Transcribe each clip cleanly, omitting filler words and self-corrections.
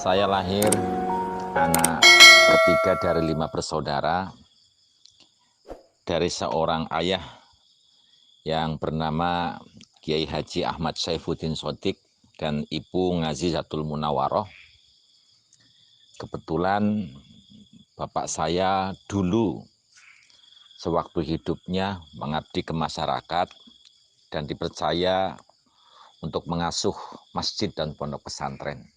Saya lahir anak ketiga dari 5 bersaudara dari seorang ayah yang bernama Kiai Haji Ahmad Saifuddin Shodiq dan Ibu Ngazizatul Munawaroh. Kebetulan bapak saya dulu sewaktu hidupnya mengabdi ke masyarakat dan dipercaya untuk mengasuh masjid dan pondok pesantren.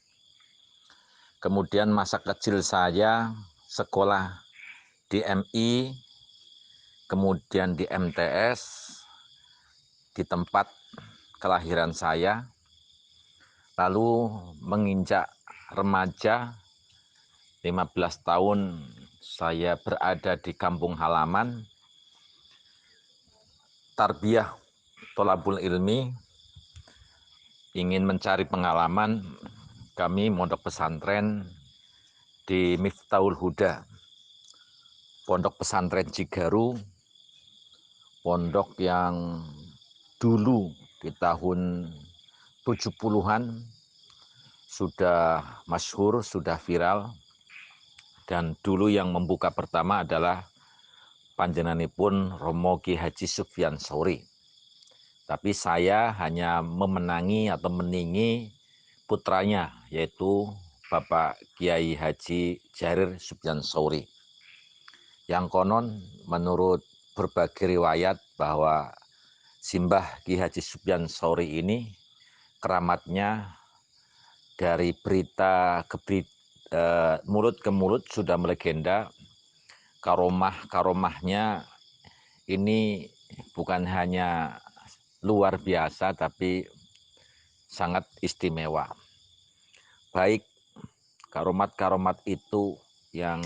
Kemudian masa kecil saya sekolah di MI, kemudian di MTS, di tempat kelahiran saya, lalu menginjak remaja, 15 tahun saya berada di kampung halaman, tarbiyah tholabul ilmi, ingin mencari pengalaman, kami mondok pesantren di Miftahul Huda, pondok pesantren Cigaru, pondok yang dulu di tahun 70-an sudah masyhur, sudah viral, dan dulu yang membuka pertama adalah panjenenganipun Romo Ki Haji Sufyan Tsauri. Tapi saya hanya memenangi atau meningi putranya, yaitu Bapak Kiai Haji Jarir Sufyan Tsauri. Yang konon menurut berbagai riwayat bahwa Simbah Ki Haji Sufyan Tsauri ini keramatnya dari mulut ke mulut sudah melegenda. Karomahnya ini bukan hanya luar biasa tapi sangat istimewa. Baik karomat itu yang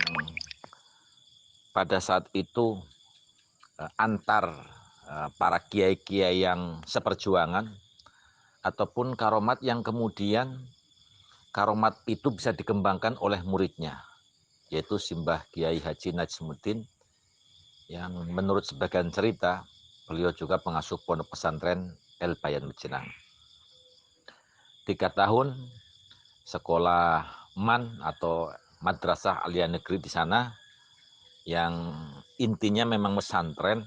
pada saat itu antar para kiai-kiai yang seperjuangan, ataupun karomat yang kemudian karomat itu bisa dikembangkan oleh muridnya, yaitu Simbah Kiai Haji Najmuddin, yang menurut sebagian cerita beliau juga pengasuh pondok pesantren El Bayan Mejenang. 3 tahun sekolah MAN atau Madrasah Aliyah Negeri di sana, yang intinya memang pesantren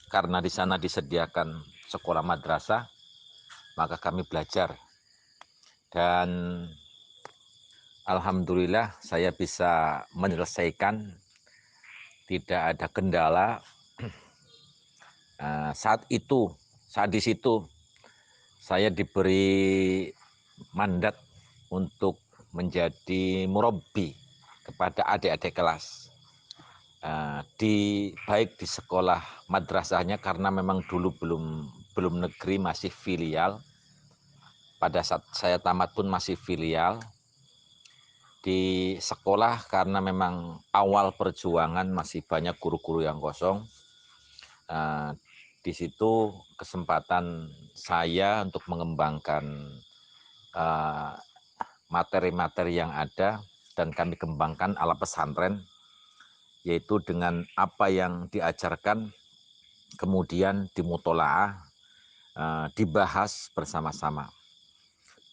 karena di sana disediakan sekolah madrasah, maka kami belajar. Dan alhamdulillah saya bisa menyelesaikan, tidak ada kendala. Saat di situ saya diberi mandat untuk menjadi murabbi kepada adik-adik kelas. Baik di sekolah madrasahnya, karena memang dulu belum negeri, masih filial. Pada saat saya tamat pun masih filial. Di sekolah karena memang awal perjuangan, masih banyak guru-guru yang kosong. Di situ kesempatan saya untuk mengembangkan materi-materi yang ada, dan kami kembangkan ala pesantren, yaitu dengan apa yang diajarkan kemudian dimutolaah, dibahas bersama-sama.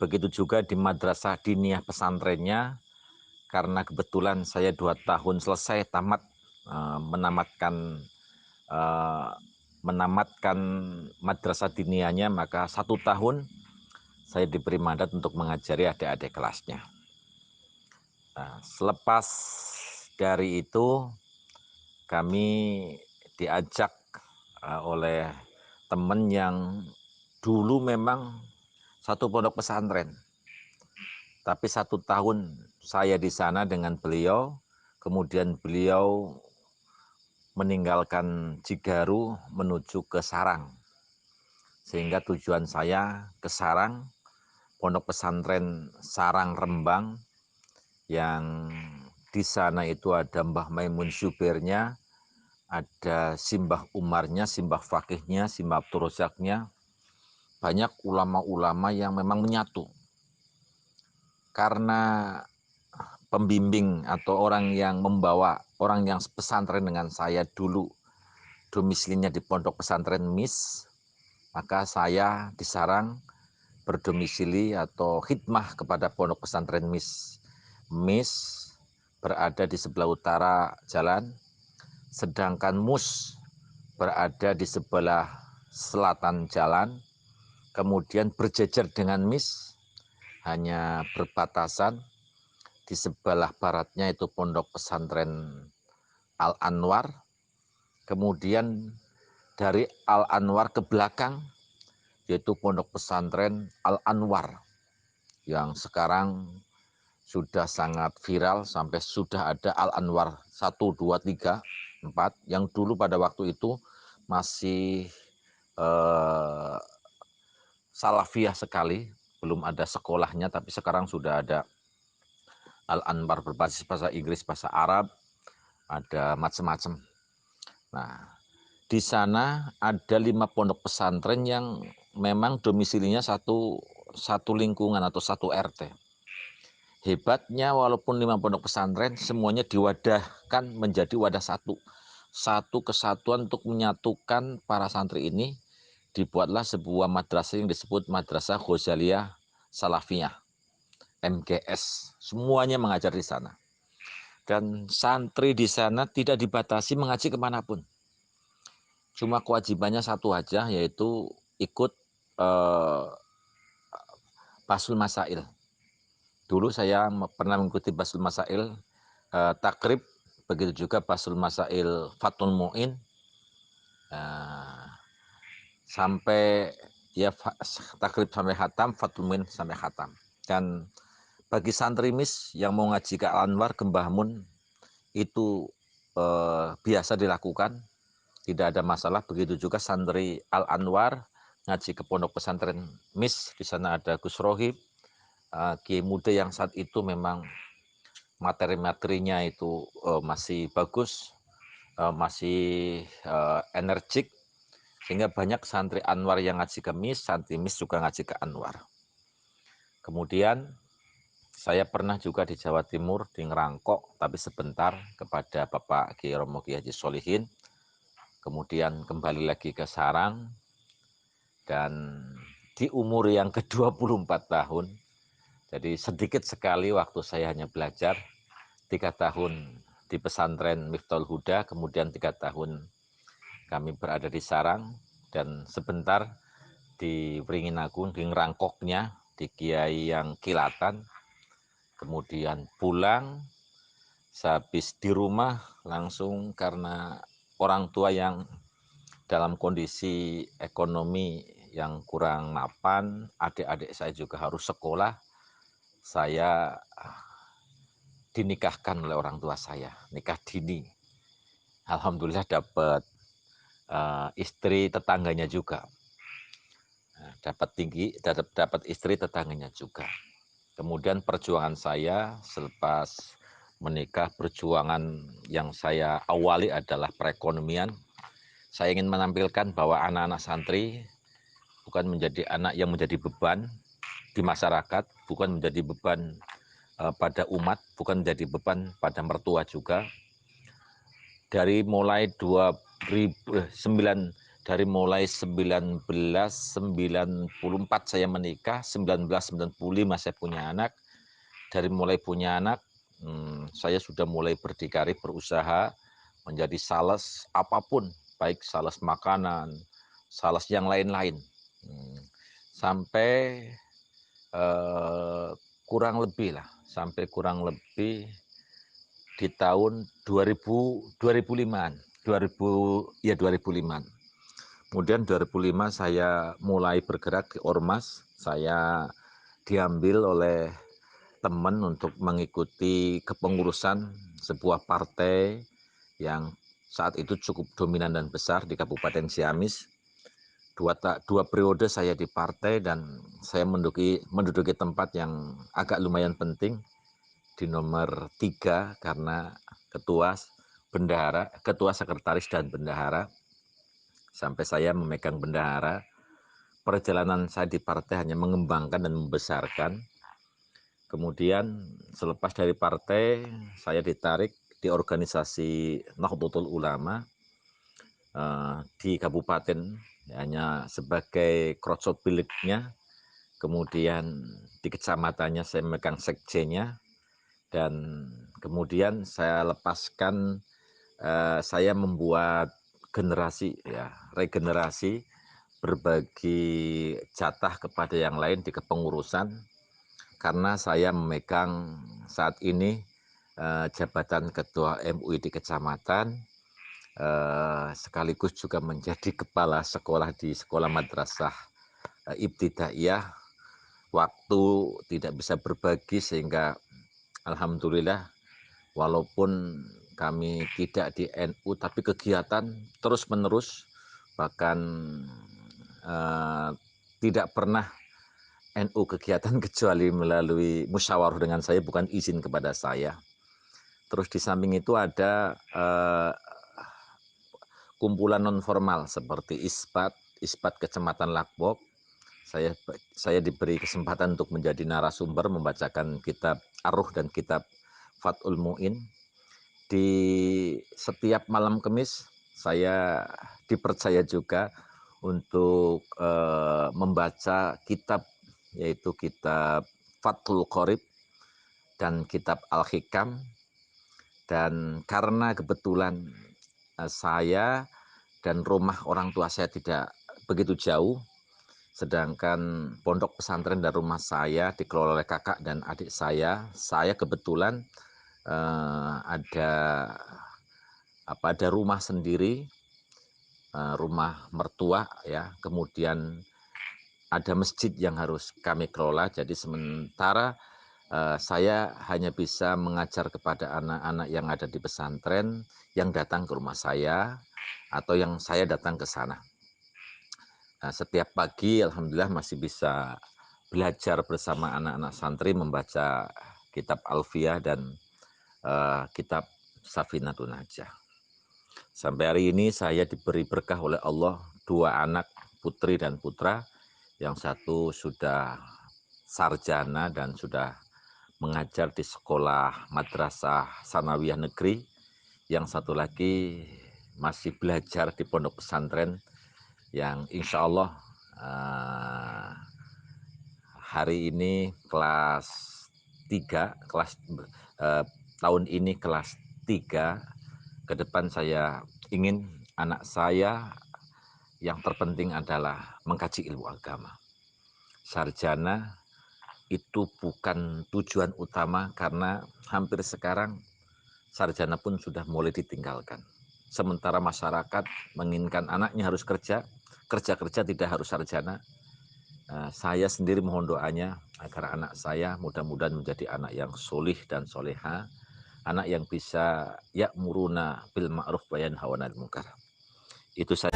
Begitu juga di madrasah diniyah pesantrennya, karena kebetulan saya 2 tahun selesai tamat, menamatkan madrasah diniyahnya, maka 1 tahun saya diberi mandat untuk mengajari adik-adik kelasnya. Selepas dari itu kami diajak oleh teman yang dulu memang satu pondok pesantren, tapi 1 tahun saya di sana dengan beliau, kemudian beliau meninggalkan Cigaru menuju ke Sarang, sehingga tujuan saya ke Sarang, pondok pesantren Sarang Rembang, yang di sana itu ada Mbah Maimun Zubirnya, ada Simbah Umarnya, Simbah Fakihnya, Simbah Abdul Razaknya, banyak ulama-ulama yang memang menyatu. Karena pembimbing atau orang yang membawa orang yang pesantren dengan saya dulu domisilinya di pondok pesantren MIS, maka saya di Sarang berdomisili atau khidmah kepada pondok pesantren MIS MIS berada di sebelah utara jalan, sedangkan MUS berada di sebelah selatan jalan, kemudian berjejer dengan MIS, hanya berbatasan. Di sebelah baratnya itu pondok pesantren Al-Anwar, kemudian dari Al-Anwar ke belakang yaitu pondok pesantren Al-Anwar yang sekarang sudah sangat viral sampai sudah ada Al-Anwar 1, 2, 3, 4 yang dulu pada waktu itu masih eh, salafiyah sekali, belum ada sekolahnya, tapi sekarang sudah ada Al-Anwar berbasis bahasa Inggris, bahasa Arab, ada macam-macam. Nah, di sana ada 5 pondok pesantren yang memang domisilinya satu lingkungan atau satu RT. Hebatnya walaupun 5 pondok pesantren semuanya diwadahkan menjadi wadah satu. Satu kesatuan untuk menyatukan para santri ini, dibuatlah sebuah madrasah yang disebut Madrasah Ghazaliyah Salafiyah, MGS. Semuanya mengajar di sana. Dan santri di sana tidak dibatasi mengaji kemanapun. Cuma kewajibannya satu aja, yaitu ikut Basul Masail. Dulu saya pernah mengikuti Basul Masail takrib, begitu juga Basul Masail Fathul Mu'in, sampai ya takrib sampai khatam, Fathul Mu'in sampai khatam. Dan bagi santri MIS yang mau ngaji ke Al-Anwar, ke Mbah Mun, itu biasa dilakukan, tidak ada masalah. Begitu juga santri Al-Anwar ngaji ke pondok pesantren MIS, di sana ada Gus Rohib, Kiai muda yang saat itu memang materi-materinya itu masih bagus, masih energik, sehingga banyak santri Anwar yang ngaji ke MIS, santri MIS juga ngaji ke Anwar. Kemudian saya pernah juga di Jawa Timur, di Ngerangkok, tapi sebentar, kepada Bapak Kiai Romo Kiai Haji Solihin. Kemudian kembali lagi ke Sarang, dan di umur yang ke-24 tahun, jadi sedikit sekali waktu saya hanya belajar, 3 tahun di pesantren Miftahul Huda, kemudian 3 tahun kami berada di Sarang, dan sebentar di Wringin Agung, di Ngerangkoknya, di Kiai yang Kilatan, kemudian pulang, sehabis di rumah langsung karena orang tua yang dalam kondisi ekonomi yang kurang mapan, adik-adik saya juga harus sekolah, saya dinikahkan oleh orang tua saya, nikah dini. Alhamdulillah dapat istri tetangganya juga, dapat istri tetangganya juga. Kemudian perjuangan saya selepas menikah, perjuangan yang saya awali adalah perekonomian. Saya ingin menampilkan bahwa anak-anak santri bukan menjadi anak yang menjadi beban di masyarakat, bukan menjadi beban pada umat, bukan menjadi beban pada mertua juga. Dari mulai 1994 saya menikah, 1995 saya punya anak. Dari mulai punya anak, saya sudah mulai berdikari, berusaha menjadi sales apapun, baik sales makanan, sales yang lain-lain. Sampai kurang lebih di tahun 2005-an. 2005. Kemudian 2005 saya mulai bergerak di Ormas. Saya diambil oleh teman untuk mengikuti kepengurusan sebuah partai yang saat itu cukup dominan dan besar di Kabupaten Ciamis. Dua periode saya di partai, dan saya menduduki tempat yang agak lumayan penting di nomor 3 karena ketua sekretaris dan bendahara, sampai saya memegang bendahara. Perjalanan saya di partai hanya mengembangkan dan membesarkan. Kemudian selepas dari partai, saya ditarik di organisasi Nahdlatul Ulama di kabupaten, hanya sebagai krotso biliknya. Kemudian di kecamatannya saya memegang sekjennya, dan kemudian saya lepaskan, saya membuat generasi ya, regenerasi, berbagi jatah kepada yang lain di kepengurusan, karena saya memegang saat ini jabatan ketua MUI di kecamatan, sekaligus juga menjadi kepala sekolah di sekolah madrasah ibtidaiyah. Waktu tidak bisa berbagi sehingga alhamdulillah walaupun kami tidak di NU tapi kegiatan terus menerus, bahkan eh, tidak pernah NU kegiatan kecuali melalui musyawarah dengan saya, bukan izin kepada saya. Terus di samping itu ada kumpulan non formal seperti ispat Kecamatan Lakbok. Saya diberi kesempatan untuk menjadi narasumber membacakan kitab Ar-Ruh dan kitab Fathul Mu'in. Di setiap malam Kamis saya dipercaya juga untuk membaca kitab, yaitu kitab Fathul Qorib dan kitab Al-Hikam. Dan karena kebetulan saya dan rumah orang tua saya tidak begitu jauh, sedangkan pondok pesantren dan rumah saya dikelola oleh kakak dan adik saya kebetulan ada rumah sendiri, rumah mertua ya, kemudian ada masjid yang harus kami kelola. Jadi sementara saya hanya bisa mengajar kepada anak-anak yang ada di pesantren yang datang ke rumah saya atau yang saya datang ke sana. Nah, setiap pagi alhamdulillah masih bisa belajar bersama anak-anak santri membaca kitab Alfiyah dan kitab Safinatun Najah. Sampai hari ini saya diberi berkah oleh Allah 2 anak, putri dan putra. Yang satu sudah sarjana dan sudah mengajar di sekolah madrasah sanawiyah negeri. Yang satu lagi masih belajar di pondok pesantren yang insya Allah hari ini kelas 3, tahun ini kelas 3. Ke depan saya ingin anak saya yang terpenting adalah mengkaji ilmu agama. Sarjana itu bukan tujuan utama karena hampir sekarang sarjana pun sudah mulai ditinggalkan. Sementara masyarakat menginginkan anaknya harus kerja tidak harus sarjana. Saya sendiri mohon doanya agar anak saya mudah-mudahan menjadi anak yang solih dan soleha, anak yang bisa ya'muruna bil ma'ruf wa yanhauna 'anil munkar. Itu saja.